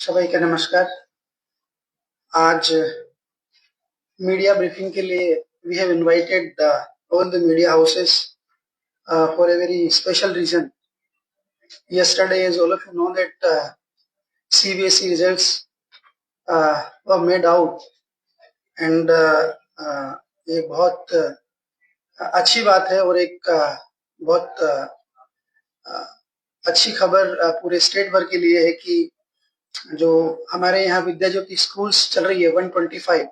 सभी को नमस्कार। आज मीडिया ब्रीफिंग के लिए we have invited all the media houses for a very special reason. Yesterday, as all of you know, that CBSE results were made out, and ये बहुत अच्छी बात है और एक बहुत अच्छी खबर पूरे स्टेट भर के लिए है कि जो हमारे यहाँ विद्या ज्योति स्कूल्स चल रही है 125,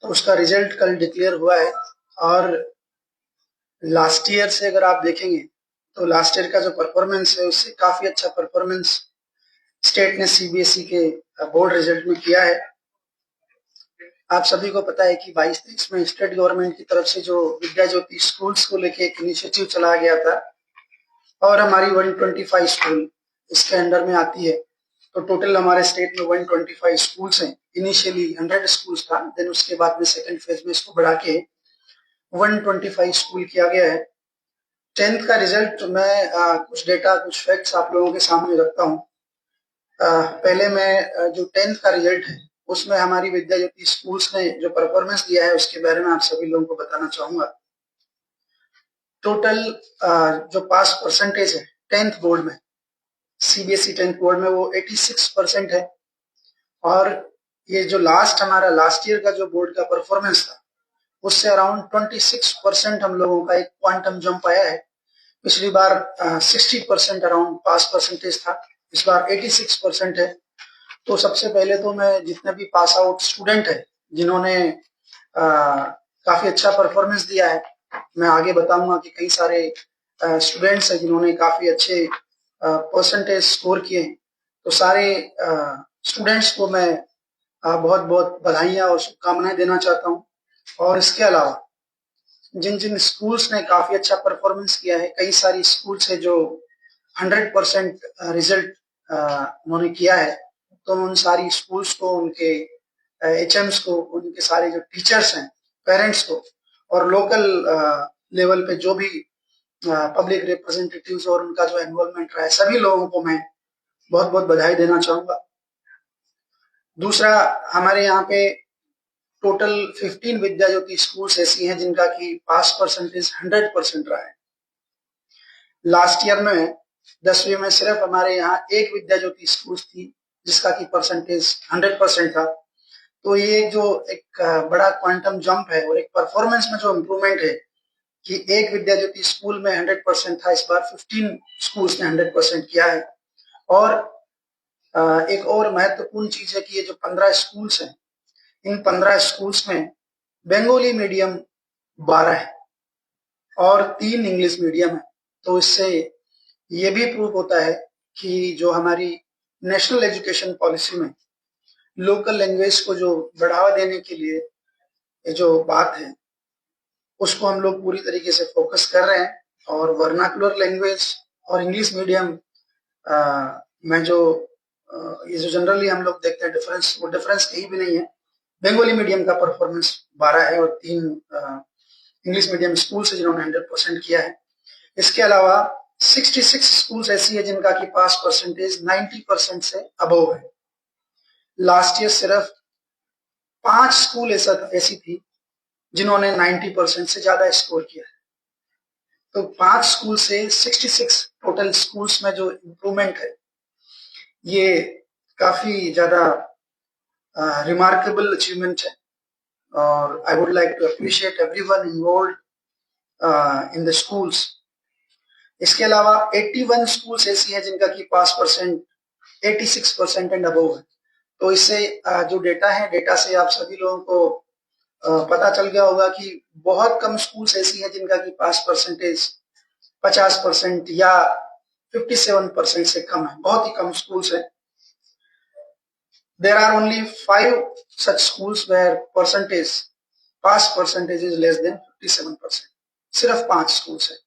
तो उसका रिजल्ट कल डिक्लेयर हुआ है। और लास्ट ईयर से अगर आप देखेंगे तो लास्ट ईयर का जो परफॉर्मेंस है उससे काफी अच्छा परफॉर्मेंस स्टेट ने सीबीएसई के बोर्ड रिजल्ट में किया है। आप सभी को पता है कि 22-23 में स्टेट गवर्नमेंट की तरफ से जो विद्या ज्योति स्कूल्स को लेके एक इनिशिएटिव चलाया गया था और हमारी 125 स्कूल इसके अंडर में आती है। तो टोटल हमारे स्टेट में 125 स्कूल्स हैं। इनिशियली 100 स्कूल्स था, देन उसके बाद में सेकंड फेज में इसको बढ़ा के 125 स्कूल किया गया है। 10th का रिजल्ट मैं कुछ डेटा कुछ फैक्ट्स आप लोगों के सामने रखता हूँ। पहले मैं जो 10th का रिजल्ट है उसमें हमारी विद्या ज्योति स्कूल्स ने जो परफॉर्मेंस दिया है उसके बारे में आप सभी लोगों को बताना चाहूंगा। टोटल जो पास परसेंटेज है 10th बोर्ड में, सीबीएसई 10th बोर्ड में, वो 86% है। और ये जो हमारा लास्ट ईयर का जो बोर्ड का परफॉर्मेंस था उससे अराउंड 26% हम लोगों का एक क्वांटम जंप आया है। पिछली बार 60% अराउंड पास परसेंटेज था, इस बार 86% है। तो सबसे पहले तो मैं जितने भी पास आउट स्टूडेंट है जिन्होंने काफी अच्छा परफॉर्मेंस दिया है, मैं आगे बताऊंगा कि कई सारे स्टूडेंट्स हैं जिन्होंने काफी अच्छे परसेंटेज स्कोर किए हैं। तो सारे स्टूडेंट्स को मैं बहुत बहुत बधाइयां और शुभकामनाएं देना चाहता हूँ। और इसके अलावा जिन जिन स्कूल्स ने काफी अच्छा परफॉर्मेंस किया है, कई सारी स्कूल्स है जो 100% रिजल्ट उन्होंने किया है, तो उन सारी स्कूल्स को, उनके एचएम्स को, उनके सारे जो टीचर्स हैं, पेरेंट्स को, और लोकल लेवल पे जो भी पब्लिक रिप्रेजेंटेटिव्स और उनका जो इन्वॉल्वमेंट रहा है, सभी लोगों को मैं बहुत बहुत बधाई देना चाहूंगा। दूसरा, हमारे यहाँ पे टोटल 15 विद्या ज्योति स्कूल्स ऐसी हैं जिनका की पास परसेंटेज 100% रहा है। लास्ट ईयर में 10वीं में सिर्फ हमारे यहाँ एक विद्या ज्योति स्कूल थी जिसका की परसेंटेज 100% था। तो ये जो एक बड़ा क्वांटम जंप है और एक परफॉर्मेंस में जो इम्प्रूवमेंट है कि एक विद्या ज्योति स्कूल में 100% था, इस बार 15 स्कूल्स ने 100% किया है। और एक और महत्वपूर्ण चीज है कि ये जो 15 स्कूल्स हैं, इन 15 स्कूल्स में बंगाली मीडियम 12 है और 3 इंग्लिश मीडियम है। तो इससे ये भी प्रूव होता है कि जो हमारी नेशनल एजुकेशन पॉलिसी में लोकल लैंग्वेज को जो बढ़ावा देने के लिए ये जो बात है उसको हम लोग पूरी तरीके से फोकस कर रहे हैं। और वर्नाकुलर लैंग्वेज और इंग्लिश मीडियम में जो ये जो जनरली हम लोग देखते हैं डिफरेंस, वो डिफरेंस कहीं भी नहीं है। बंगाली मीडियम का परफॉर्मेंस 12 है और 3 इंग्लिश मीडियम स्कूल से जिन्होंने 100% किया है। इसके अलावा 66 स्कूल्स ऐसी है जिनका की पास परसेंटेज 90% से अबव है। लास्ट ईयर सिर्फ 5 स्कूल ऐसी थी जिन्होंने 90% से ज्यादा स्कोर किया है। तो 5 स्कूल से 66 टोटल स्कूल्स में जो इम्प्रूवमेंट है ये काफी ज्यादा रिमार्केबल अचीवमेंट है। और I would like to appreciate everyone involved in the schools. इसके अलावा 81 स्कूल्स ऐसी हैं जिनका की पास परसेंट 86% एंड अबव है। तो इससे जो डेटा है, डेटा से आप सभी लोगों को पता चल गया होगा कि बहुत कम स्कूल्स ऐसी हैं जिनका की पास परसेंटेज 50% या 57% से कम है। बहुत ही कम स्कूल्स है। There are only 5 such schools where pass percentage is less than 57%. सिर्फ 5 स्कूल्स है।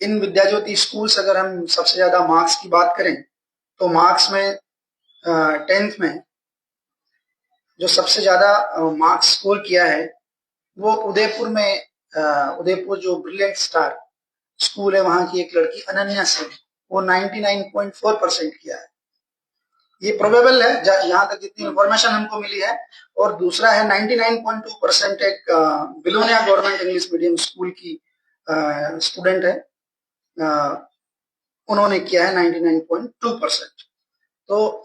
इन विद्या ज्योति स्कूल्स, अगर हम सबसे ज्यादा मार्क्स की बात करें तो मार्क्स में 10th में जो सबसे ज्यादा मार्क्स स्कोर किया है वो उदयपुर में, उदयपुर जो ब्रिलियंट स्टार स्कूल है वहां की एक लड़की अनन्या सिंह, वो 99.4% किया है। ये प्रोबेबल है यहाँ तक जितनी इंफॉर्मेशन हमको मिली है। और दूसरा है 99.2% एक Belonia government English medium school की स्टूडेंट है, उन्होंने किया है 99.2%। तो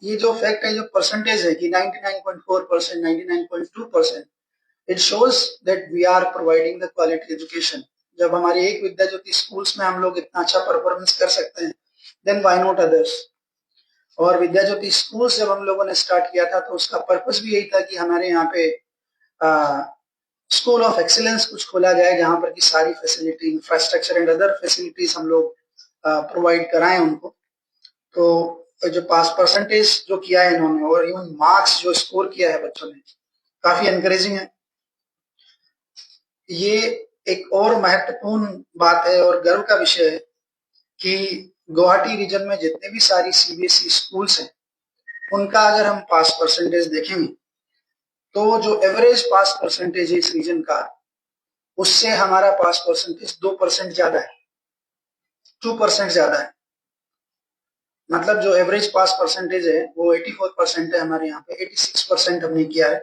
ये जो फैक्ट है, जो परसेंटेज है कि 99.4%, 99.2%, it shows that we are providing the quality education. जब हमारे एक विद्या ज्योति स्कूल्स में हम लोग इतना अच्छा परफॉर्मेंस कर सकते हैं, देन व्हाई नॉट अदर्स। और विद्या ज्योति स्कूल जब हम लोगों ने स्टार्ट किया था तो उसका पर्पस भी यही था कि हमारे यहाँ पे स्कूल ऑफ एक्सीलेंस कुछ खोला जाए, जहां पर की सारी facility, infrastructure and other facilities हम लोग प्रोवाइड कराएं उनको। तो जो पास परसेंटेज जो किया है इन्होंने, और इवन मार्क्स जो स्कोर किया है बच्चों ने, काफी एनकरेजिंग है। ये एक और महत्वपूर्ण बात है और गर्व का विषय है कि गुवाहाटी रीजन में जितने भी सारी सीबीएसई स्कूल्स हैं, उनका अगर हम पास परसेंटेज देखेंगे तो जो एवरेज पास परसेंटेज है इस रीजन का, उससे हमारा पास परसेंटेज 2% ज्यादा है, 2% ज्यादा है। मतलब जो एवरेज पास परसेंटेज है वो 84% है, हमारे यहाँ पे 86% हमने किया है।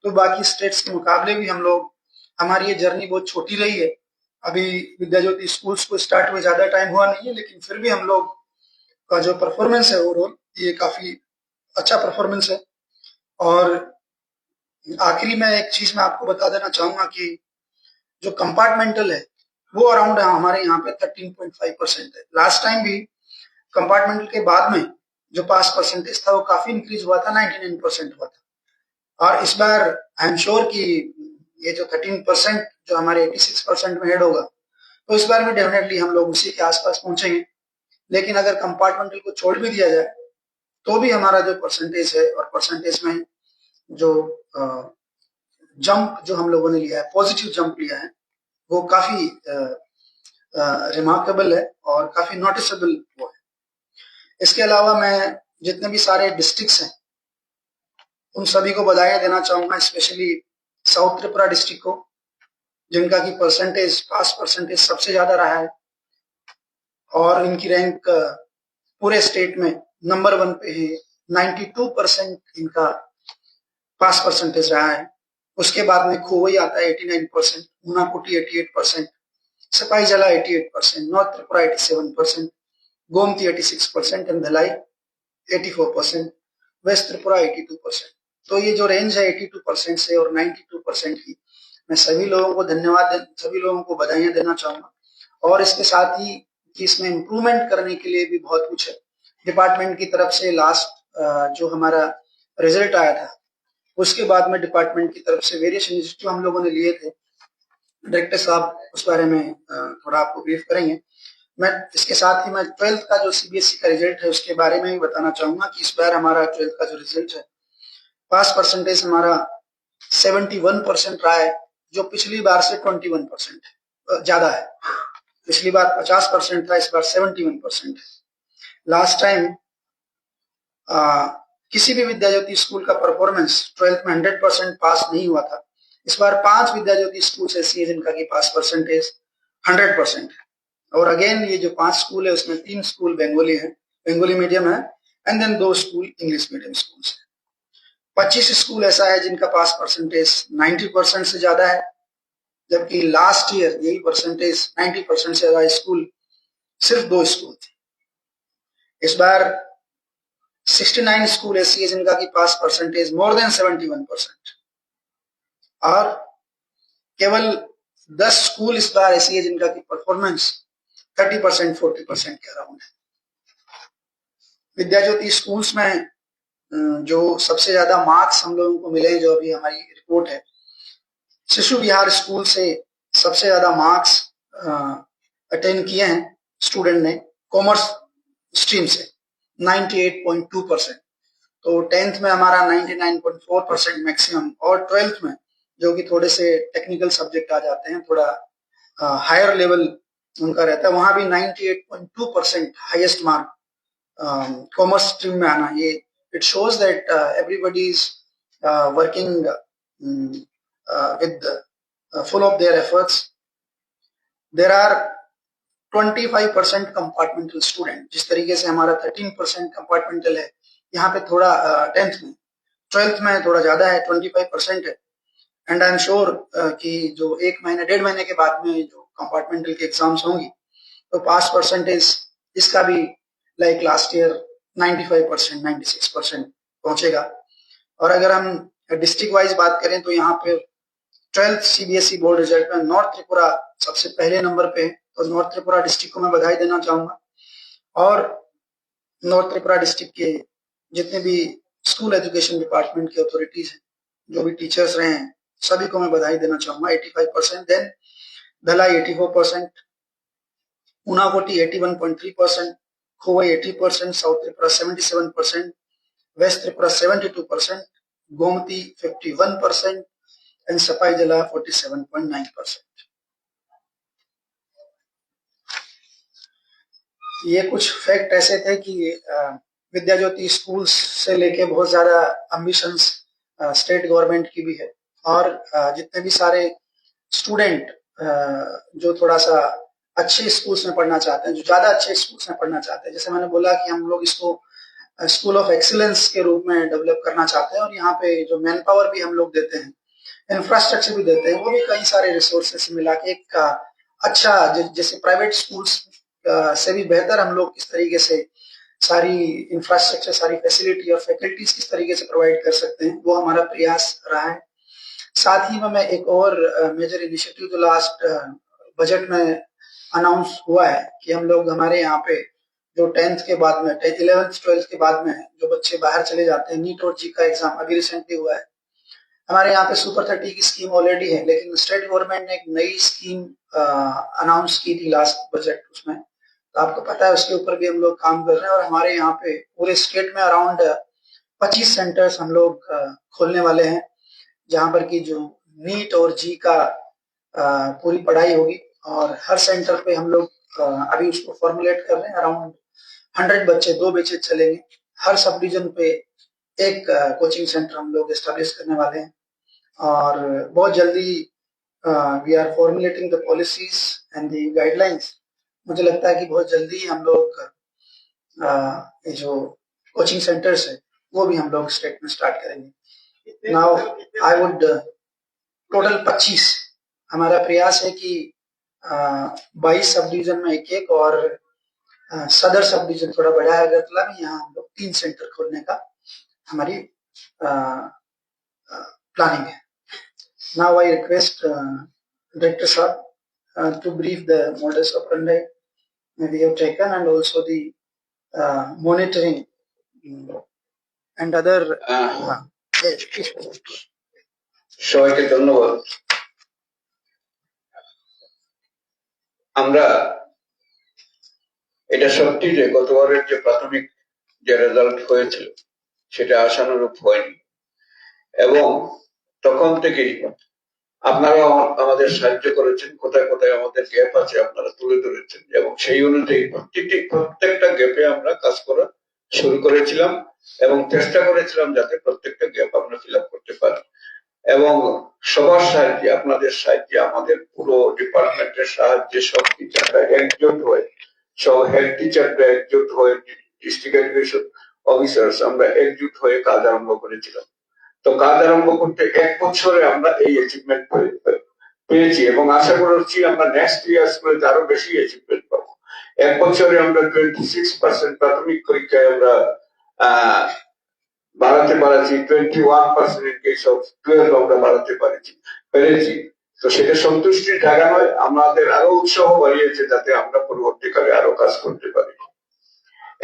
तो बाकी स्टेट्स के मुकाबले भी हम लोग, हमारी ये जर्नी बहुत छोटी रही है। अभी विद्या ज्योति स्कूल्स को स्टार्ट हुए ज्यादा टाइम हुआ नहीं है, लेकिन फिर भी हम लोग का जो परफॉर्मेंस है ओवरऑल, ये काफी अच्छा परफॉर्मेंस है। और आखिरी में एक चीज मैं आपको बता देना चाहूंगा कि जो कंपार्टमेंटल है वो अराउंड हमारे यहाँ पे 13.5% है। लास्ट टाइम भी कंपार्टमेंटल के बाद में जो पास परसेंटेज था वो काफी इंक्रीज हुआ था, 99% हुआ था। और इस बार आई एम श्योर कि ये जो 13% जो हमारे 86% में हेड होगा, तो इस बार भी डेफिनेटली हम लोग उसी के आसपास पहुंचेंगे। लेकिन अगर कंपार्टमेंटल को छोड़ भी दिया जाए तो भी हमारा जो परसेंटेज है, और परसेंटेज में जो जंप जो हम लोगों ने लिया है, पॉजिटिव जंप लिया है, वो काफी रिमार्केबल है और काफी नोटिसेबल वो है। इसके अलावा मैं जितने भी सारे डिस्ट्रिक्ट्स हैं उन सभी को बधाई देना चाहूंगा, स्पेशली साउथ त्रिपुरा डिस्ट्रिक्ट को, जिनका की परसेंटेज, पास परसेंटेज सबसे ज्यादा रहा है और इनकी रैंक पूरे स्टेट में नंबर 1 पे है। 92% इनका पास परसेंटेज रहा है। उसके बाद में खोवई आता है 89%, Unakoti 88%, Sepahijala 88%, north Tripura 87%, Gomati 86% and Dhalai 84%, west Tripura 82%। तो ये जो रेंज है 82% से और 92% की, मैं सभी लोगों को धन्यवाद, सभी लोगों को बधाइयां देना चाहूंगा। और इसके साथ ही कि इसमें इम्प्रूवमेंट करने के लिए भी बहुत कुछ है। डिपार्टमेंट की तरफ से लास्ट जो हमारा रिजल्ट आया था, उसके बाद में डिपार्टमेंट की तरफ से वेरियस इनिशिएटिव हम लोगों ने लिए थे। डायरेक्टर साहब उस बारे में थोड़ा आपको ब्रीफ करेंगे। मैं इसके साथ ही मैं 12th का जो सीबीएसई का रिजल्ट है उसके बारे में भी बताना चाहूंगा कि इस बार हमारा 12th का जो रिजल्ट है, पास परसेंटेज हमारा 71% रहा है, जो पिछली बार से 21% ज्यादा है। पिछली बार 50% था, इस बार 71% है। लास्ट टाइम किसी भी विद्या ज्योति स्कूल का परफॉर्मेंस 12th में 100% पास नहीं हुआ था। इस बार 5 विद्या ज्योति स्कूल ऐसी है जिनका की पास परसेंटेज 100% है। और अगेन ये जो 5 स्कूल है उसमें 3 स्कूल बंगाली है, बंगाली मीडियम है, and then 2 school English medium school है। 25 स्कूल ऐसा है जिनका पास परसेंटेज 90% से ज्यादा है, जबकि लास्ट ईयर यही परसेंटेज 90% से ज्यादा स्कूल सिर्फ 2 स्कूल थे। इस बार 69 स्कूल ऐसी है जिनका की पास परसेंटेज मोर देन 71%, और केवल 10 स्कूल इस बार ऐसी है जिनका की परफॉर्मेंस 30%, 40% के अराउंड है। विद्या ज्योति स्कूल्स में जो सबसे ज्यादा मार्क्स हम लोगों को मिले, जो अभी हमारी रिपोर्ट है, शिशु विहार स्कूल से सबसे ज्यादा मार्क्स अटेन किए हैं स्टूडेंट ने, कॉमर्स स्ट्रीम से 98.2%। तो 10th में हमारा 99.4% मैक्सिमम, और 12th में जो कि थोड़े से टेक्निकल सब्जेक्ट आ जाते हैं, थोड़ा हायर लेवल उनका रहता है, वहां भी 98.2% हाईएस्ट मार्क कॉमर्स स्ट्रीम में आना। ये it shows that everybody is working with full of their efforts. There are 25% compartmental student. जिस तरीके से हमारा 13% कंपार्टमेंटल है, यहाँ पे थोड़ा 10th में, 12th में थोड़ा ज्यादा है, 25% है। एंड आई एम श्योर कि जो 1-1.5 महीने के बाद में जो कंपार्टमेंटल की एग्जाम्स होंगी तो पास परसेंटेज इसका भी लाइक लास्ट ईयर 95%, 96% पहुंचेगा। और अगर हम डिस्ट्रिक्ट वाइज बात करें तो यहाँ पे 12th सीबीएसई बोर्ड रिजल्ट में नॉर्थ त्रिपुरा सबसे पहले नंबर पे है, तो नॉर्थ त्रिपुरा डिस्ट्रिक्ट को मैं बधाई देना चाहूंगा। और नॉर्थ त्रिपुरा डिस्ट्रिक्ट के जितने भी स्कूल एजुकेशन डिपार्टमेंट के अथॉरिटीज हैं, जो भी टीचर्स रहे हैं, सभी को मैं बधाई देना चाहूंगा। 85%, then Dhalai 84%, Unakoti 81.3%, Khowai 80%, south Tripura 77%, west Tripura 72%, Gomati 51% and Sepahijala 47.9%। ये कुछ फैक्ट ऐसे थे कि विद्या ज्योति स्कूल्स से लेके बहुत ज्यादा एम्बिशंस स्टेट गवर्नमेंट की भी है। और जितने भी सारे स्टूडेंट जो थोड़ा सा अच्छे स्कूल्स में पढ़ना चाहते हैं, जो ज्यादा अच्छे स्कूल्स में पढ़ना चाहते हैं, जैसे मैंने बोला कि हम लोग इसको स्कूल ऑफ एक्सीलेंस के रूप में डेवलप करना चाहते हैं। और यहाँ पे जो मैन पावर भी हम लोग देते हैं, इंफ्रास्ट्रक्चर भी देते हैं, वो भी कई सारे रिसोर्सेस से मिला के एक अच्छा, जैसे प्राइवेट स्कूल्स से भी बेहतर हम लोग किस तरीके से सारी इंफ्रास्ट्रक्चर, सारी फैसिलिटी और फैकल्टीज किस तरीके से प्रोवाइड कर सकते हैं, वो हमारा प्रयास रहा है। साथ ही में मैं एक और मेजर इनिशिएटिव जो लास्ट बजट में अनाउंस हुआ है कि हम लोग हमारे यहाँ पे जो 10th के बाद में, 11th 12th के बाद में जो बच्चे बाहर चले जाते हैं, नीट और जी का एग्जाम अभी रिसेंटली हुआ है, हमारे यहाँ पे सुपर 30 की स्कीम ऑलरेडी है, लेकिन स्टेट गवर्नमेंट ने एक नई स्कीम अनाउंस की थी लास्ट बजट, उसमें तो आपको पता है उसके ऊपर भी हम लोग काम कर रहे हैं। और हमारे यहाँ पे पूरे स्टेट में अराउंड 25 सेंटर्स हम लोग खोलने वाले हैं, जहां पर की जो नीट और जी का पूरी पढ़ाई होगी। और हर सेंटर पे हम लोग अभी उसको फॉर्मुलेट कर रहे हैं, अराउंड 100 बच्चे, 2 बैचेज चलेंगे, हर सब डिवीजन पे एक कोचिंग सेंटर हम लोग एस्टेब्लिश करने वाले हैं। और बहुत जल्दी we are formulating the policies and the guidelines. मुझे लगता है कि बहुत जल्दी हम लोग ये जो कोचिंग सेंटर्स है वो भी हम लोग स्टेट में स्टार्ट करेंगे। नाउ आई वुड टोटल 25 हमारा प्रयास है कि 22 सब डिवीजन में एक एक, और सदर सब डिवीजन थोड़ा बड़ा है अगरतला में, यहाँ हम लोग 3 सेंटर खोलने का हमारी प्लानिंग है। Now I request Director Saab to brief the modus operandi we have taken and also the monitoring and other. সবাইকে ধন্যবাদ। আমরা এটা সত্যি যে গতবারের যে প্রাথমিক যে রেজাল্ট হয়েছিল সেটা আশানুরূপ হয়নি, এবং তখন থেকেই আপনারা আমাদের সাহায্য করেছেন, কোথায় কোথায় আমাদের গ্যাপ আছে আপনারা তুলে ধরেছেন, এবং সেই অনুযায়ী প্রত্যেকটা গ্যাপে আমরা কাজ করা শুরু করেছিলাম এবং চেষ্টা করেছিলাম যাতে প্রত্যেকটা গ্যাপ আমরা ফিল আপ করতে পারি। এবং সবার সাহায্যে, আপনাদের সাহায্যে, আমাদের পুরো ডিপার্টমেন্টের সাহায্যে সব টিচাররা একজোট হয়ে, সব হেড টিচাররা একজোট হয়ে, ডিস্ট্রিক্ট এডুকেশন অফিসার্স আমরা একজোট হয়ে কাজ আরম্ভ করেছিলাম। তো কাজ আরম্ভ করতে 1 বছরে আমরা এই অ্যাচিভমেন্ট পেয়েছি এবং আশা করছি আমরা নেক্সট ইয়ার্স গুলোতে আরো বেশি অ্যাচিভমেন্ট পাবো। 1 বছরে আমরা 26% প্রাথমিক পরীক্ষায় আমরা বাড়াতে পারছি, 21% ইন কেস অফ 12 আমরা বাড়াতে পেরেছি। তো সেটা সন্তুষ্টির জায়গা নয়, আমাদের আরো উৎসাহ বাড়িয়েছে যাতে আমরা পরবর্তীকালে আরো কাজ করতে পারি।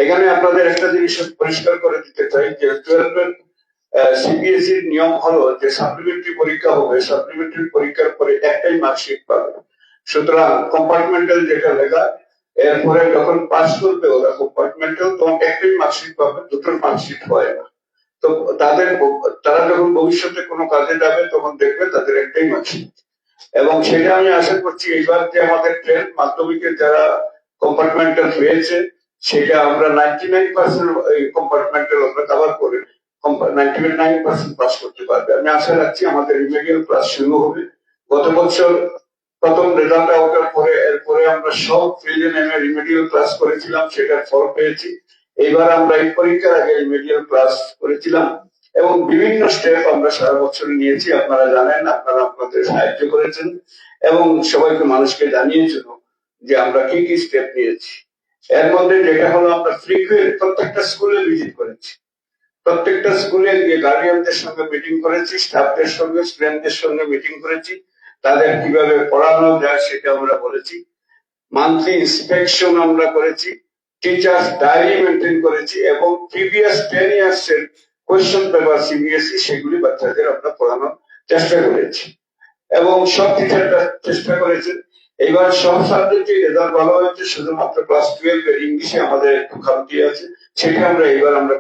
এখানে আপনাদের একটা জিনিস পরিষ্কার করে দিতে চাই যে 12 সিবিএসইর নিয়ম হলো যে সাপ্লিমেন্টারি পরীক্ষা হবে, সাপ্লিমেন্টারি পরীক্ষার পরে একটাই মার্কশিট পাবে। সুতরাং কম্পার্টমেন্টাল যেটা লেখা, এরপরে যখন পাস করবে ওরা কম্পার্টমেন্টাল, তখন একটাই মার্কশিট পাবে, দুটোর মার্কশিট হয় না। তো তারা যখন ভবিষ্যতে কোনো কাজে যাবে তখন দেখবে তাদের একটাই মার্কশিট। এবং সেটা আমি আশা করছি এইবার যে আমাদের 10th মাধ্যমিকের যারা কম্পার্টমেন্টাল পেয়েছে সেটা আমরা 99% কম্পার্টমেন্টাল আমরা কভার করে 99% পাস করতে পারবে। আমি আশা রাখছি আমাদের রিমেডিয়াল ক্লাস শুরু হবে। গত বছর প্রথম রেজাল্ট আউটের পরে এরপরে আমরা সব ফেজে নেমে রিমেডিয়াল ক্লাস করেছিলাম, সেটার ফল পেয়েছি। এইবার আমরা এই পরীক্ষার আগে রিমেডিয়াল ক্লাস করেছিলাম এবং বিভিন্ন স্টেপ আমরা সারা বছর নিয়েছি। আপনারা জানেন, আপনারা আপনাদের সাহায্য করেছেন এবং সবাইকে মানুষকে জানিয়েছিল যে আমরা কি কি স্টেপ নিয়েছি। এর মধ্যে যেটা হলো আমরা ফ্রিকুয়েন্ট প্রত্যেকটা স্কুলে ভিজিট করেছি, প্রত্যেকটা স্কুলে গিয়ে গার্ডিয়ানদের সঙ্গে মিটিং করেছি, স্টাফদের সঙ্গে স্টুডেন্টদের সঙ্গে মিটিং করেছি, তাদের কিভাবে পড়ানো যায় সেটা আমরা বলেছি। মান্থলি ইন্সপেকশন আমরা করেছি, টিচার্স ডায়েরি মেনটেন করেছি এবং প্রিভিয়াস 10 ইয়ার্স এর কোয়েশ্চেন পেপার সিবিএসই সেগুলি বাচ্চাদের আমরা পড়ানোর চেষ্টা করেছি এবং সব টিচাররা চেষ্টা করেছেন। এবার সব সাবজেক্টে রেজাল্ট ভালো হয়েছে, শুধুমাত্র ক্লাস 12 এর ইংলিশে আমাদের একটু খামতি আছে, সেটা আমরা আমরা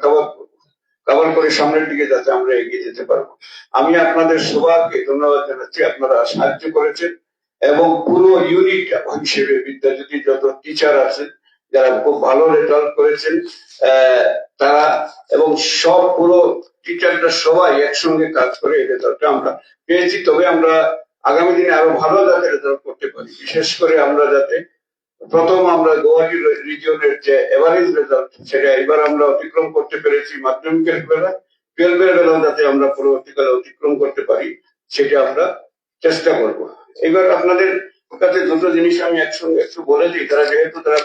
কভার করে সামনের দিকে যাতে আমরা এগিয়ে যেতে পারবো। আমি আপনাদের সবাইকে ধন্যবাদ জানাচ্ছি, আপনারা সাহায্য করেছেন এবং পুরো ইউনিট হিসেবে বিদ্যাজ্যোতি যত টিচার আছেন যারা খুব ভালো রেজাল্ট করেছেন তারা এবং সব পুরো টিচাররা সবাই একসঙ্গে কাজ করে এই রেজাল্টটা আমরা পেয়েছি। তবে আমরা আগামী দিনে আরো ভালো যাতে রেজাল্ট করতে পারি, বিশেষ করে আমরা যাতে প্রথম আমরা গুয়াহাটি রিজিয়নের যে এভারেজ রেজাল্ট সেটা এবার আমরা অতিক্রম করতে পেরেছি মাধ্যমিকের বেলা, 12 এর বেলা যাতে আমরা পরবর্তীকালে অতিক্রম করতে পারি সেটা আমরা চেষ্টা করব। এবার আপনাদের কাছে দুটো জিনিস আমি একসঙ্গে একটু বলে দিই, তারা যেহেতু তারা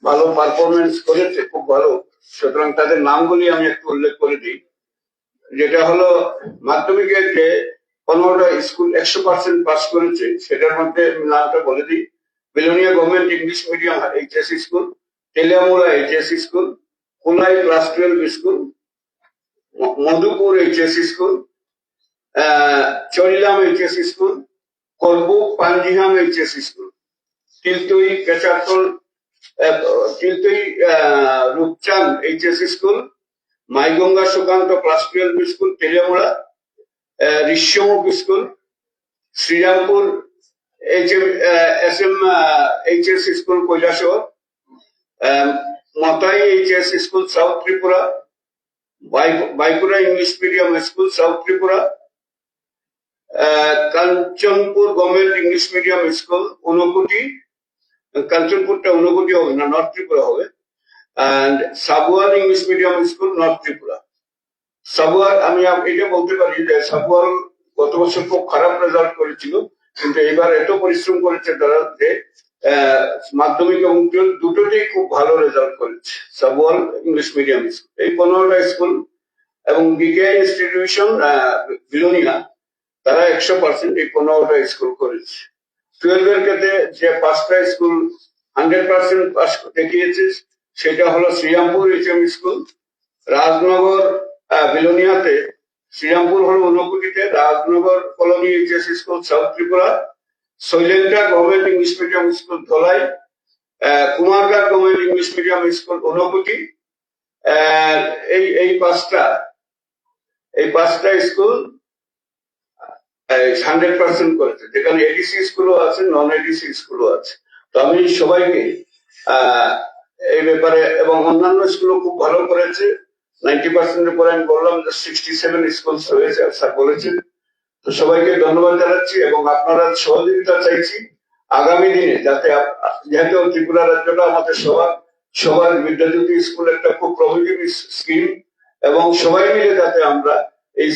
ভালো পারফরমেন্স করেছে, খুব ভালো, সুতরাং তাদের নামগুলি আমি একটু উল্লেখ করে দিই। যেটা হলো মাধ্যমিকের যে 15টা স্কুল 100% পাস করেছে সেটার মধ্যে নামটা বলে দিই। Belonia government English medium HS school, Teliamura HS school, Kolai class 12 school, Madhupur HS school, Charilam HS school, Karbook Panjiham HS school, Tiltoi Kechartal Tiltoi Rupchand HS school, Maiganga Sukanta class 12 school Teliamura, Rishyamukh school, Srirampur SM HS school Kailashahar, Matai HS school South Tripura, Baipura English medium school South Tripura, Kanchanpur government English medium school Unakoti, কাঞ্চনপুরটা ঊনকোটি হবে না, North Tripura হবে, and Sabuar English medium school North Tripura. Sabuar আমি এটা বলতে পারি যে সাবুয়ার গত বছর খুব খারাপ রেজাল্ট করেছিল, কিন্তু এবার এত পরিশ্রম করেছে তারা যে মাধ্যমিক এবং দুটোতেই খুব ভালো রেজাল্ট করেছে। সাবুয়ার ইংলিশ মিডিয়াম স্কুল এই 15টা স্কুল এবং বিকেএ ইনস্টিটিউশন বিলোনিয়া তারা 100% এই 15টা স্কুল করেছে। 12 এর ক্ষেত্রে যে 5টা স্কুল 100% পাস দেখিয়েছে সেটা হলো শ্রীরামপুর এইচএম স্কুল, রাজনগর বিলোনিয়াতে, শ্রীরামপুর হলো ঊনকোটিতে, Rajnagar colony HS school South Tripura, Shailendra government English medium school Dhalai, Kumarghat government English medium school Unakoti. এই পাঁচটা স্কুল 100% করেছে, যেখানে এডিসি স্কুলও আছে, নন এডিসি স্কুলও আছে। তো আমি সবাইকে এই ব্যাপারে এবং অন্যান্য স্কুলও খুব ভালো করেছে, 90% এর পরে আমি বললাম যে 67 স্কুল হয়েছে স্যার বলেছেন। তো সবাইকে ধন্যবাদ জানাচ্ছি এবং আপনারা সহযোগিতা চাইছি আগামী দিনে, যাতে যেহেতু ত্রিপুরা রাজ্যটা আমাদের সবার বিদ্যাজ্যোতি স্কুল একটা খুব প্রভিটিভ স্কিম এবং সবাই মিলে যাতে আমরা এই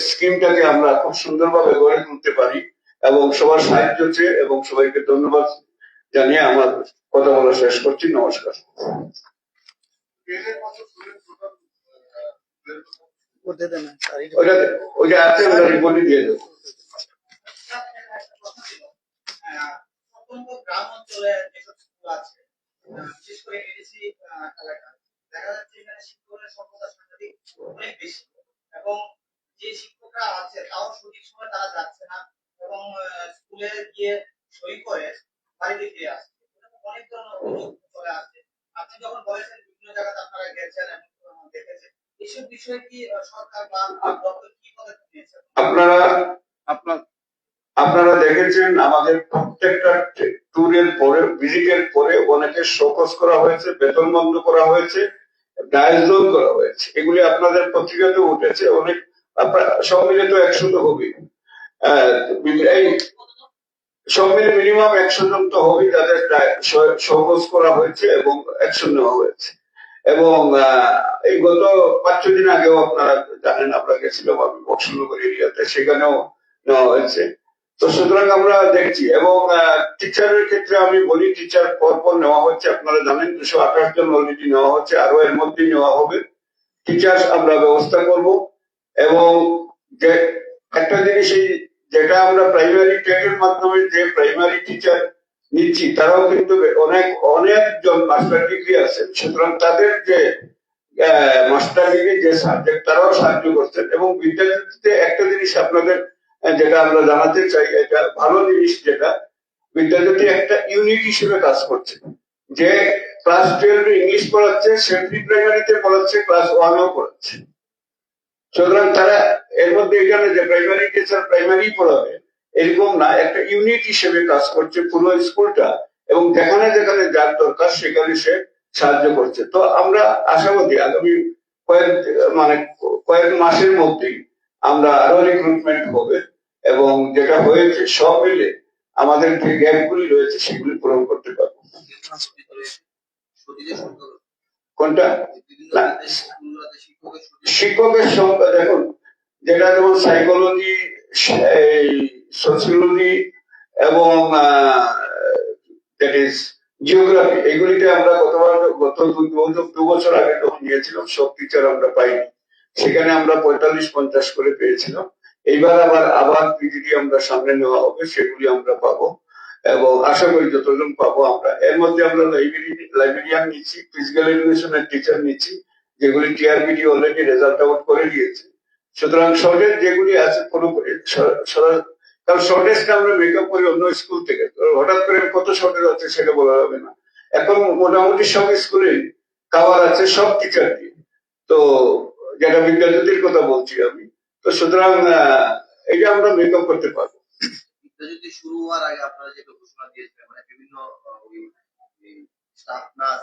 স্কিমটাকে আমরা খুব সুন্দরভাবে গড়ে তুলতে পারি এবং সবার সাহায্য চেয়ে এবং সবাইকে ধন্যবাদ জানিয়ে আমার কথা বলা শেষ করছি। নমস্কার। ওইটা আছে, ওটা রিপোর্টে দিয়ে দেবো। গ্রাম অঞ্চলে যেসব স্কুল আছে, বিশেষ করে এডিসি এলাকা, দেখা যাচ্ছে এখানে শিক্ষকের স্বল্পতা সাংঘাতিক অনেক বেশি এবং যে শিক্ষকরা আছে তাও সঠিক সময় তারা যাচ্ছে না এবং স্কুলে গিয়ে সই করে বাড়িতে ফিরে আসছে। অনেক ধরনের অভিযোগ চলে আসছে। আপনি যখন বলেছেন বিভিন্ন জায়গাতে আপনারা গেছেন এবং দেখেছেন, এইসব বিষয়ে কি সরকার বা দপ্তর কি পদক্ষেপ নিয়েছে? আপনারা দেখেছেন আমাদের প্রত্যেকটা ট্যুরের পরে, ভিজিটের পরে অনেকে শোকজ করা হয়েছে, বেতন বন্ধ করা হয়েছে, ডায়াজোন করা হয়েছে। এগুলি আপনাদের পত্রিকাতে উঠেছে। অনেক সব মিলে তো 100 তো হবে, সব মিলে মিনিমাম 100 জন তো হবে যাদের শোকজ করা হয়েছে এবং অ্যাকশন নেওয়া হয়েছে। এবং এই গত 5-6 দিন আগেও আপনারা জানেন আমরা গেছিলাম আমি বক্সনগর এরিয়াতে, সেখানেও নেওয়া হয়েছে। তো সুতরাং আমরা দেখছি, এবং টিচারের ক্ষেত্রে আমি বলি টিচার পরপর নেওয়া হচ্ছে, আপনারা জানেন 228 জন অলরেডি নেওয়া হচ্ছে, আরো এর মধ্যেই নেওয়া হবে। টিচার আমরা ব্যবস্থা করব, এবং যে একটা জিনিস যেটা আমরা প্রাইমারি ট্রেডের মাধ্যমে যে প্রাইমারি টিচার নিচ্ছি তারাও কিন্তু অনেকজন মাস্টার ডিগ্রি আছেন, সুতরাং তাদের যে মাস্টার ডিগ্রি যে সাবজেক্ট তারাও সাহায্য করছেন। এবং বিদ্যালয়তে একটা জিনিস আপনাদের যেটা আমরা জানাতে চাই, এটা ভালো জিনিস, যেটা বিদ্যালয়টি একটা ইউনিট হিসেবে কাজ করছে। যে ক্লাস 12 ইংলিশ পড়াচ্ছে, সে প্রি প্রাইমারিতে পড়াচ্ছে, ক্লাস 1-ও পড়াচ্ছে। সুতরাং তারা এর মধ্যে এখানে যে প্রাইমারি টিচার প্রাইমারি পড়াবে এরকম না, একটা ইউনিট হিসেবে কাজ করছে পুরো স্কুলটা, এবং যেখানে যেখানে যার দরকার সেখানে সে সাহায্য করছে। তো আমরা আশাবাদী আগামী কয়েক মাসের মধ্যেই আমরা আরো রিক্রুটমেন্ট হবে, এবং যেটা হয়েছে সব মিলে আমাদের যে গ্যাপগুলি রয়েছে সেগুলি পূরণ করতে পারবো। কোনটা? শিক্ষকের সংখ্যা দেখুন, যেটা যেমন সাইকোলজি, সোসিওলজি এবং জিওগ্রাফি, এগুলিতে আমরা গত 2 বছর আগে যখন নিয়েছিলাম সব টিচার আমরা পাইনি, সেখানে আমরা 45-50 করে পেয়েছিলাম। এইবার আবার পিজিডি আমরা সামনে নেওয়া হবে, সেগুলি আমরা পাবো, এবং আশা করি যতজন পাবো আমরা। এর মধ্যে আমরা লাইব্রেরিয়ান নিচ্ছি, ফিজিক্যাল এডুকেশনের টিচার নিচ্ছি, যেগুলি টিআরবিটি অলরেডি রেজাল্ট আউট করে দিয়েছে। সুতরাং শর্টেজ যেগুলি আছে পুরোপুরি, কারণ শর্টেজটা আমরা মেকআপ করি অন্য স্কুল থেকে, হঠাৎ করে কত শর্টেজ আছে সেটা বলা যাবে না। এখন মোটামুটি সব স্কুলে কাভার আছে সব টিচার দিয়ে, তো যেটা বিদ্যাজ্যোতির কথা বলছি আমি। তো সুতরাং এটা আমরা মেকআপ করতে পারবো। বিদ্যাজ্যোতি শুরু হওয়ার আগে আপনারা যে ঘোষণা দিয়েছিলেন, মানে বিভিন্ন স্টাফ নার্স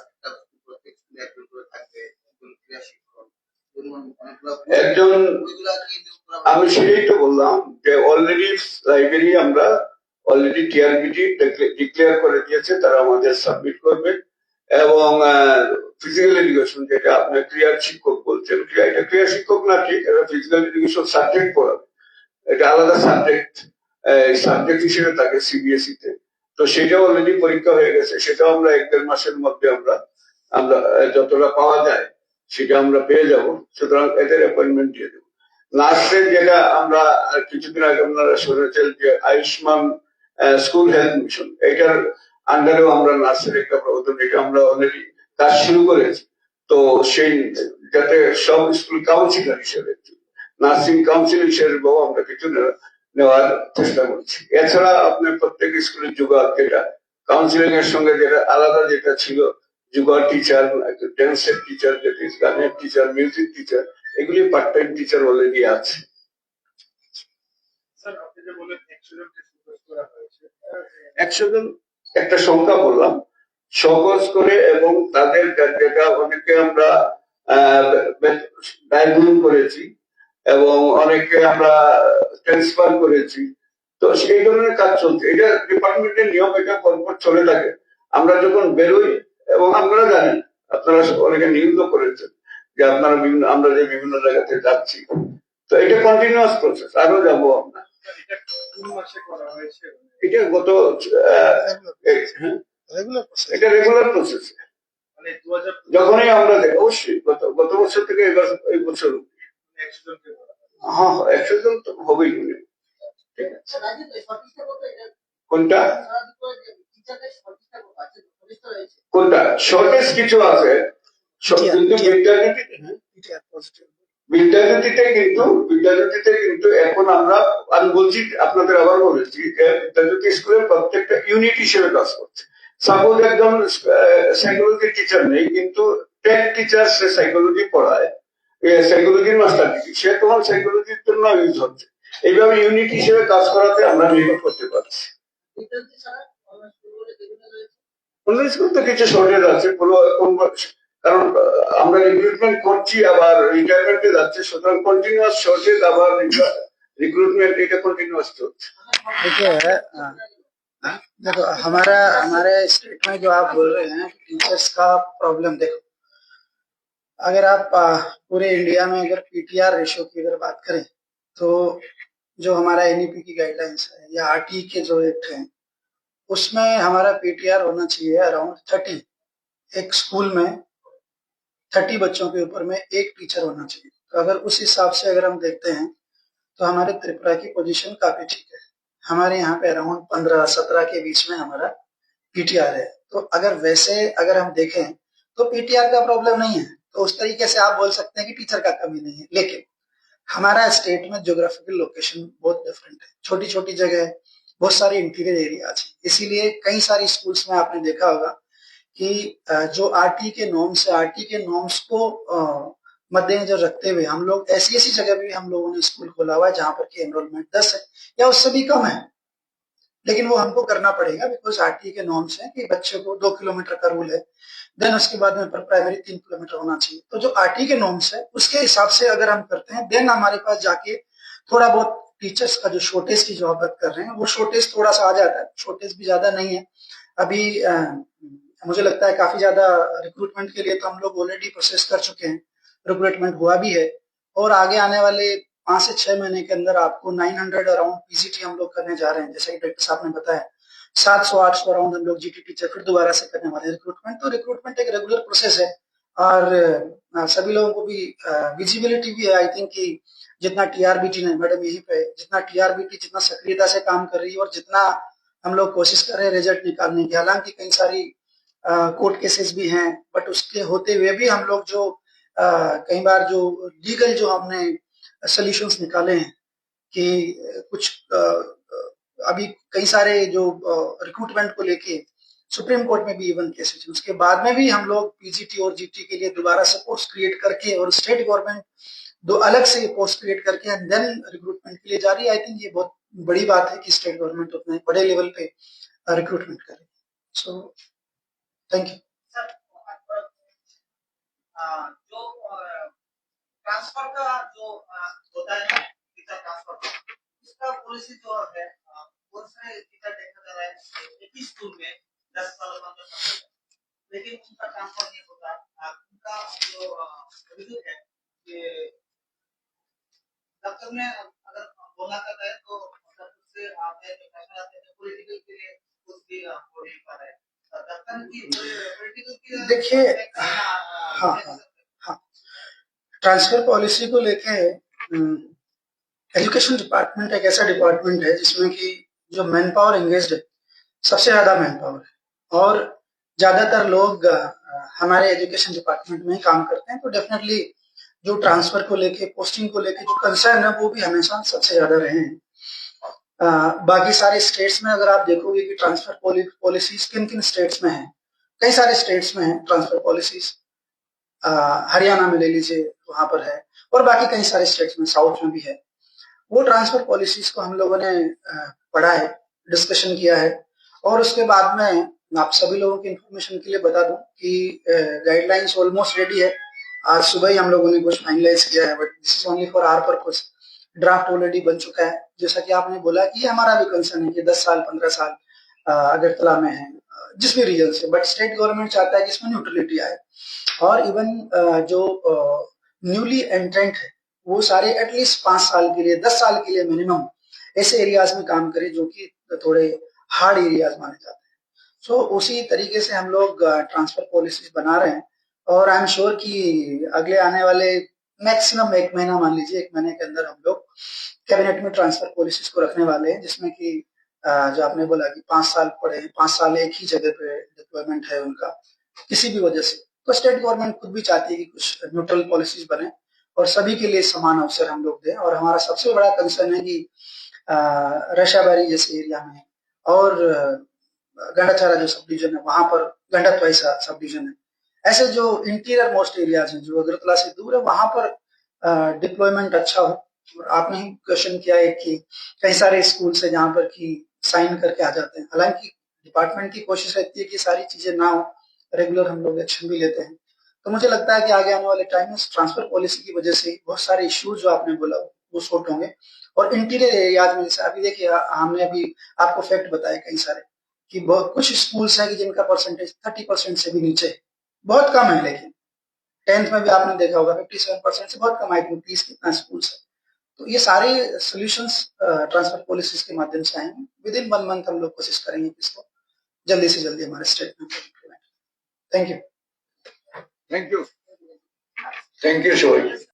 প্রত্যেক স্কুলে একজন করে থাকবে, ক্রীড়া শিক্ষক, একজন, আমি সেটাই তো বললাম যে অলরেডি লাইব্রেরি আমরা অলরেডি টিআরবিটি ডিক্লেয়ার করে দিয়েছে, তারা আমাদের সাবমিট করবে। এবং ফিজিক্যাল এডুকেশন, যেটা আপনার ক্রিয়া শিক্ষক বলছেন, এটা ক্রিয়া শিক্ষক না, ঠিক, এটা ফিজিক্যাল এডুকেশন সাবজেক্ট পড়াবে, এটা আলাদা সাবজেক্ট হিসেবে থাকে সিবিএসই তে। তো সেটাও অলরেডি পরীক্ষা হয়ে গেছে, সেটাও আমরা 1-1.5 মাসের মধ্যে আমরা যতটা পাওয়া যায় সেটা আমরা পেয়ে যাব। সুতরাং এদের অ্যাপয়েন্টমেন্ট দিয়ে দেবো। নার্সের যেটা আমরা কিছুদিন আগে আপনারা শুনেছেন যে আয়ুষ্মান স্কুল হেলথ মিশন, এটার আন্ডারেও আমরা নার্সের একটা প্রবর্তন, এটা আমরা অলরেডি কাজ শুরু করেছি। তো সেই যাতে সব স্কুল কাউন্সিলর হিসেবে, নার্সিং কাউন্সিল হিসেবেও আমরা কিছু নেওয়ার চেষ্টা করছি। এছাড়া আপনার প্রত্যেক স্কুলের যুগার যেটা কাউন্সিলিং এর সঙ্গে যেটা আলাদা যেটা ছিল, যুগার টিচার, ড্যান্সের টিচার, যেটা গানের টিচার, মিউজিক টিচার, এগুলি পার্ট টাইম টিচার অলরেডি আছে। 100 জন একটা সংখ্যা বললাম, সহজ করে, এবং তাদের যেটা অনেকে আমরা ব্যয়বহুল করেছি এবং অনেকে আমরা ট্রান্সফার করেছি, তো সেই ধরনের কাজ চলছে। এটা ডিপার্টমেন্টের নিয়ম, এটা পরপর চলে থাকে। আমরা যখন বেরোই, এবং আপনারা জানেন, আপনারা অনেকে নিউজও করেছেন যে আপনারা আমরা যে বিভিন্ন জায়গাতে যাচ্ছি, তো এটা কন্টিনিউয়াস প্রসেস, আরো যাবো আমরা। এটা গত এটা রেগুলার প্রসেস, যখনই আমরা দেখি, অবশ্যই গত বছর থেকে এই বছর হ্যাঁ 100 জন তো হবেই। ঠিক আছে, কোনটা কোনটা শর্টেজ কিছু আছে, কিন্তু বিদ্যাজ্যোতিতে কিন্তু এখন আমি বলছি আপনাদের, আবার বলেছি যে বিদ্যাজ্যোতি স্কুলের প্রত্যেকটা ইউনিট হিসেবে কাজ করছে। সাপোজ একজন সাইকোলজি টিচার নেই, কিন্তু টেক টিচার সে সাইকোলজি পড়ায়, সাইকোলজির মাস্টার ডিগ্রি, সে তখন সাইকোলজির জন্য ইউজ হচ্ছে। এইভাবে ইউনিট হিসেবে কাজ করাতে আমরা নিয়োগ করতে পারছি। অন্য স্কুল তো কিছু শর্টেজ আছে, কারণ আমরা রিক্রুটমেন্ট করছি আবার রিটায়ারমেন্টে যাচ্ছে, সুতরাং কন্টিনিউয়াস শর্টেজ আবার रिक्रूटमेंट এটা कंटिन्यूअस चलছে। देखिए देखो हमारे स्टेट में जो आप बोल रहे हैं टीचर्स का प्रॉब्लम, देखो अगर आप पूरे इंडिया में अगर पीटीआर रेशियो की अगर बात करें तो जो हमारा एनईपी की गाइडलाइंस है या आरटी के जो एक्ट है उसमें हमारा पीटीआर होना चाहिए अराउंड 30। एक स्कूल में 30 बच्चों के ऊपर में एक टीचर होना चाहिए। तो अगर उस हिसाब से अगर हम देखते हैं तो हमारे त्रिपुरा की पोजीशन काफी ठीक है। हमारे यहाँ पे अराउंड 15-17 के बीच में हमारा पीटीआर है। तो अगर वैसे अगर हम देखें तो पीटीआर का प्रॉब्लम नहीं है। तो उस तरीके से आप बोल सकते हैं कि टीचर का कमी नहीं है। लेकिन हमारा स्टेट में ज्योग्राफिकल लोकेशन बहुत डिफरेंट है, छोटी छोटी जगह है, बहुत सारे इंटीरियर एरियाज है। इसीलिए कई सारी स्कूल्स में आपने देखा होगा कि जो आरटी के नॉर्म्स है, आरटी के नॉर्म्स को मद्देनजर रखते हुए हम लोग ऐसी ऐसी जगह भी हम लोगों ने स्कूल खोला हुआ है जहां पर कि एनरोलमेंट 10 है या उससे भी कम है। लेकिन वो हमको करना पड़ेगा बिकॉज आरटी के नॉर्म्स है कि बच्चे को 2 किलोमीटर का रूल है। देन उसके बाद में प्राइमरी 3 किलोमीटर होना चाहिए। तो जो आरटी के नॉर्म्स है उसके हिसाब से अगर हम करते हैं देन हमारे पास जाके थोड़ा बहुत टीचर्स का जो शॉर्टेज की जो आप बात कर रहे हैं वो शॉर्टेज थोड़ा सा आ जाता है। शॉर्टेज भी ज्यादा नहीं है अभी। मुझे लगता है काफी ज्यादा रिक्रूटमेंट के लिए तो हम लोग ऑलरेडी प्रोसेस कर चुके हैं, रिक्रूटमेंट हुआ भी है और आगे आने वाले 5 से 6 महीने के अंदर आपको 900 अराउंड पीजीटी हम लोग करने जा रहे हैं। जैसा कि डॉक्टर साहब ने बताया 700-800 अराउंड हम लोग जीटी टीचर फिर दोबारा से करने वाले हैं रिक्रूटमेंट। तो रिक्रूटमेंट एक रेगुलर प्रोसेस है और सभी लोगों को भी विजिबिलिटी भी है। आई थिंक कि जितना टीआरबीटी ने मैडम यही पे जितना टीआरबीटी जितना सक्रियता से काम कर रही है और जितना हम लोग कोशिश कर रहे हैं रिजल्ट निकालने की, हालांकि कई सारी कोर्ट केसेस भी हैं बट उसके होते हुए भी हम लोग जो कई बार जो लीगल जो हमने सोल्यूशंस निकाले हैं कि कुछ अभी कई सारे जो रिक्रूटमेंट को लेके सुप्रीम कोर्ट में भी इवन केसेस, उसके बाद में भी हम लोग पीजीटी और जीटी के लिए दोबारा से पोस्ट क्रिएट करके और स्टेट गवर्नमेंट दो अलग से पोस्ट क्रिएट करके एंड देन रिक्रूटमेंट के लिए जा रही है। आई थिंक ये बहुत बड़ी बात है कि स्टेट गवर्नमेंट उतने बड़े लेवल पे रिक्रूटमेंट कर रही है। So thank you. सर, जो ट्रांसफर का जो होता है टीचर ट्रांसफर का, उसका पॉलिसी जो है बहुत सारे टीचर देखा जा रहा है एक ही स्कूल में 10 साल 15 साल, लेकिन उनका ट्रांसफर नहीं होता। उनका जो विद्युत है कि डॉक्टर ने अगर बोलना चाहता है तो मतलब उससे आपने जो फैसला आते हैं पॉलिटिकल के लिए कुछ भी हो नहीं पा रहा है। डॉक्टर की पॉलिटिकल की देखिए हाँ हाँ ट्रांसफर पॉलिसी को लेके एजुकेशन डिपार्टमेंट एक ऐसा डिपार्टमेंट है जिसमें कि जो मैन पावर एंगेज्ड है सबसे ज्यादा मैन पावर है और ज्यादातर लोग हमारे एजुकेशन डिपार्टमेंट में ही काम करते हैं। तो डेफिनेटली जो ट्रांसफर को लेके पोस्टिंग को लेके जो कंसर्न है वो भी हमेशा सबसे ज्यादा रहे हैं। बाकी सारे स्टेट्स में अगर आप देखोगे कि ट्रांसफर पॉलिसीज किन किन स्टेट्स में है, कई सारे स्टेट्स में है ट्रांसफर पॉलिसीज। हरियाणा में ले लीजिए वहां पर है और बाकी कई सारे स्टेट्स में साउथ में भी है। वो ट्रांसफर पॉलिसीज को हम लोगों ने पढ़ा है, डिस्कशन किया है और उसके बाद में आप सभी लोगों की इंफॉर्मेशन के लिए बता दूं कि गाइडलाइंस ऑलमोस्ट रेडी है। आज सुबह ही हम लोगों ने कुछ फाइनलाइज किया है but this is only for our purpose. Draft already बन चुका है। जैसा कि आपने बोला कि हमारा भी कंसर्न है कि 10 साल 15 साल अगरतला में है जिस भी रीजन से, बट स्टेट गवर्नमेंट चाहता है कि इसमें न्यूट्रलिटी आए और इवन जो न्यूली एंट्रेंट है वो सारे एटलीस्ट 5 साल के लिए 10 साल के लिए मिनिमम ऐसे एरियाज में काम करे जो कि थोड़े हार्ड एरियाज माने जाते हैं। सो उसी तरीके से हम लोग ट्रांसफर पॉलिसीज बना रहे हैं और आई एम श्योर कि अगले आने वाले मैक्सिमम 1 महीना, मान लीजिए 1 महीने के अंदर हम लोग कैबिनेट में ट्रांसफर पॉलिसीज को रखने वाले हैं जिसमें कि जो आपने बोला कि 5 साल पड़े, 5 साल एक ही जगह पे डिप्लॉयमेंट है उनका किसी भी वजह से, तो स्टेट गवर्नमेंट खुद भी चाहती है कि कुछ न्यूट्रल पॉलिसीज बने और सभी के लिए समान अवसर हम लोग दें। और हमारा सबसे बड़ा कंसर्न है कि रशाबारी जैसे एरिया में और गंडाचारा जो सब डिवीजन है वहां पर, गंडक वैसा सब डिवीजन है, ऐसे जो इंटीरियर मोस्ट एरियाज हैं जो अगरतला से दूर है वहां पर डिप्लॉयमेंट अच्छा हो। और आपने ही क्वेश्चन किया है कि कई सारे स्कूल है जहां पर कि साइन करके आ जाते हैं। हालांकि डिपार्टमेंट की कोशिश रहती है कि सारी चीजें ना हो, रेगुलर हम लोग एक्शन भी लेते हैं। तो मुझे लगता है कि आगे आने वाले टाइम में ट्रांसफर पॉलिसी की वजह से बहुत सारे इश्यूज जो आपने बोला वो सॉर्ट होंगे। और इंटीरियर एरियाज में जैसे अभी देखिए हमने अभी आपको फैक्ट बताया कई सारे कि बहुत कुछ स्कूल्स हैं कि जिनका परसेंटेज 30% से भी नीचे है, बहुत कम है लेकिन 10th में भी आपने देखा होगा 57% से बहुत कम, आई थिंक 30 कितना स्कूल्स है। तो ये सारे सॉल्यूशंस ट्रांसफर पॉलिसीज के माध्यम से आएंगे। विद इन 1 मंथ हम लोग कोशिश करेंगे कि इसको जल्दी से जल्दी हमारे स्टेट में implement. Thank you. Thank you. Thank you Shourie.